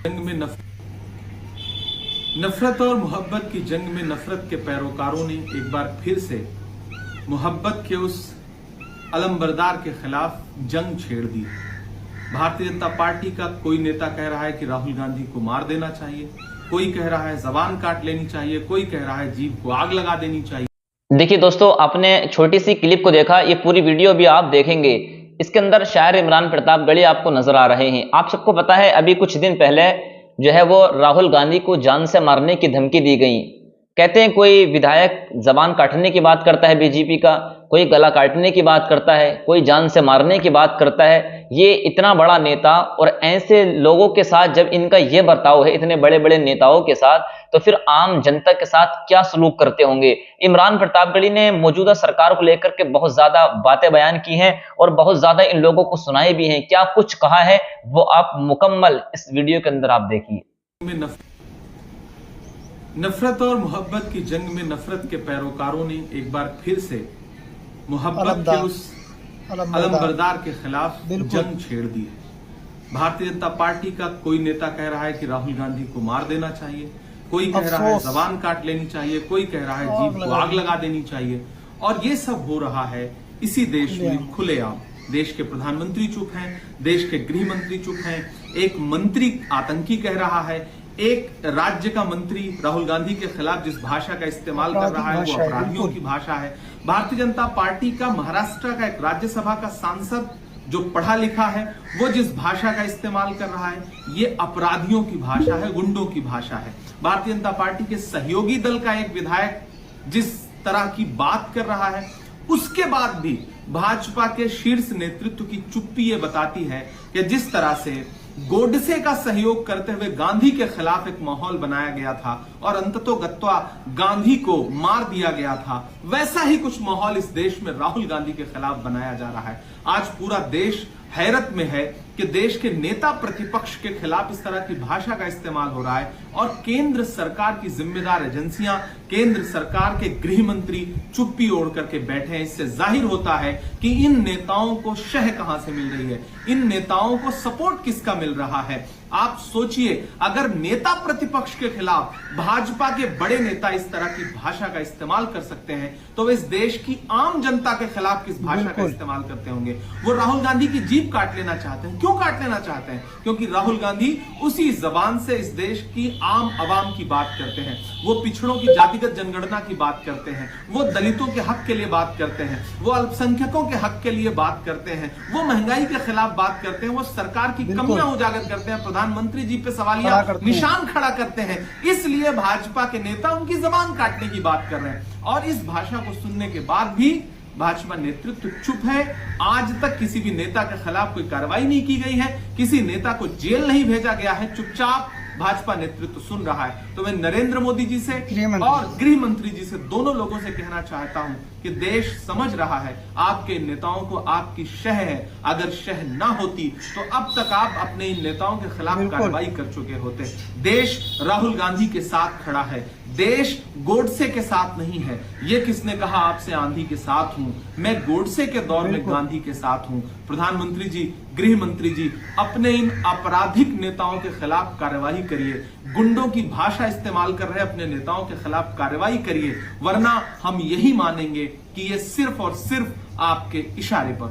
जंग में नफरत और मोहब्बत की जंग में नफरत के पैरोकारों ने एक बार फिर से मोहब्बत के उस अलमबरदार के खिलाफ जंग छेड़ दी। भारतीय जनता पार्टी का कोई नेता कह रहा है कि राहुल गांधी को मार देना चाहिए, कोई कह रहा है जबान काट लेनी चाहिए, कोई कह रहा है जीभ को आग लगा देनी चाहिए। देखिए दोस्तों, आपने छोटी सी क्लिप को देखा, ये पूरी वीडियो भी आप देखेंगे। इसके अंदर शायर इमरान प्रतापगढ़ी आपको नजर आ रहे हैं। आप सबको पता है, अभी कुछ दिन पहले जो है वो राहुल गांधी को जान से मारने की धमकी दी गई। कहते हैं कोई विधायक जबान काटने की बात करता है बीजेपी का, कोई गला काटने की बात करता है, कोई जान से मारने की बात करता है। ये इतना बड़ा नेता और ऐसे लोगों के साथ जब इनका ये बर्ताव है, इतने बड़े बड़े नेताओं के साथ, तो फिर आम जनता के साथ क्या सलूक करते होंगे। इमरान प्रतापगढ़ी ने मौजूदा सरकार को लेकर के बहुत ज्यादा बातें बयान की हैं और बहुत ज्यादा इन लोगों को सुनाई भी हैं। क्या कुछ कहा है वो आप मुकम्मल इस वीडियो के अंदर आप देखिए। नफरत और मोहब्बत की जंग में नफरत के पैरोकारों ने एक बार फिर से मोहब्बत के उस अलमबरदार के खिलाफ जंग छेड़ दी है। भारतीय जनता पार्टी का कोई नेता कह रहा है कि राहुल गांधी को मार देना चाहिए, कोई कह रहा है जबान काट लेनी चाहिए, कोई कह रहा है जीभ को आग लगा देनी चाहिए। और ये सब हो रहा है इसी देश में खुलेआम। देश के प्रधानमंत्री चुप हैं, देश के गृह मंत्री चुप हैं, एक मंत्री आतंकी कह रहा है, एक राज्य का मंत्री राहुल गांधी के खिलाफ जिस भाषा का इस्तेमाल कर रहा है वो अपराधियों की भाषा है। भारतीय जनता पार्टी का महाराष्ट्र का एक राज्यसभा का सांसद जो पढ़ा लिखा है वो जिस भाषा का इस्तेमाल कर रहा है ये अपराधियों की भाषा है, गुंडों की भाषा है। भारतीय जनता पार्टी के सहयोगी दल का एक विधायक जिस तरह की बात कर रहा है, उसके बाद भी भाजपा के शीर्ष नेतृत्व की चुप्पी ये बताती है कि जिस तरह से गोडसे का सहयोग करते हुए गांधी के खिलाफ एक माहौल बनाया गया था और अंततोगत्वा गांधी को मार दिया गया था, वैसा ही कुछ माहौल इस देश में राहुल गांधी के खिलाफ बनाया जा रहा है। आज पूरा देश हैरत में है कि देश के नेता प्रतिपक्ष के खिलाफ इस तरह की भाषा का इस्तेमाल हो रहा है और केंद्र सरकार की जिम्मेदार एजेंसियां, केंद्र सरकार के गृह मंत्री चुप्पी ओढ़ करके बैठे हैं। इससे जाहिर होता है कि इन नेताओं को शह कहां से मिल रही है, इन नेताओं को सपोर्ट किसका मिल रहा है। आप सोचिए, अगर नेता प्रतिपक्ष के खिलाफ भाजपा के बड़े नेता इस तरह की भाषा का इस्तेमाल कर सकते हैं तो इस देश की आम जनता के खिलाफ किस भाषा का इस्तेमाल करते होंगे। वो राहुल गांधी की जीभ काट लेना चाहते हैं। क्यों काट लेना चाहते हैं? क्योंकि राहुल गांधी उसी जबान से इस देश की आम आवाम की बात करते हैं, वो पिछड़ों की जातिगत जनगणना की बात करते हैं, वो दलितों के हक के लिए बात करते हैं, वो अल्पसंख्यकों के हक के लिए बात करते हैं, वो महंगाई के खिलाफ बात करते हैं, वो सरकार की कमियां उजागर करते हैं, प्रधानमंत्री जी पे सवालिया निशान खड़ा करते हैं। इसलिए भाजपा के नेता उनकी जबान काटने की बात कर रहे हैं और इस भाषा को सुनने के बाद भी भाजपा नेतृत्व चुप है। आज तक किसी भी नेता के खिलाफ कोई कार्रवाई नहीं की गई है, किसी नेता को जेल नहीं भेजा गया है, चुपचाप भाजपा नेतृत्व सुन रहा है। तो मैं नरेंद्र मोदी जी से और गृह मंत्री जी से, दोनों लोगों से कहना चाहता हूं कि देश समझ रहा है आपके नेताओं को आपकी शह है। अगर शह ना होती तो अब तक आप अपने इन नेताओं के खिलाफ कार्रवाई कर चुके होते। देश राहुल गांधी के साथ खड़ा है, देश गोडसे के साथ नहीं है। ये किसने कहा आपसे आंधी के साथ हूं? मैं गोडसे के दौर में गांधी के साथ हूं। प्रधानमंत्री जी, गृह मंत्री जी, अपने इन आपराधिक नेताओं के खिलाफ कार्रवाई करिए। गुंडों की भाषा इस्तेमाल कर रहे अपने नेताओं के खिलाफ कार्रवाई करिए, वरना हम यही मानेंगे कि ये सिर्फ और सिर्फ आपके इशारे पर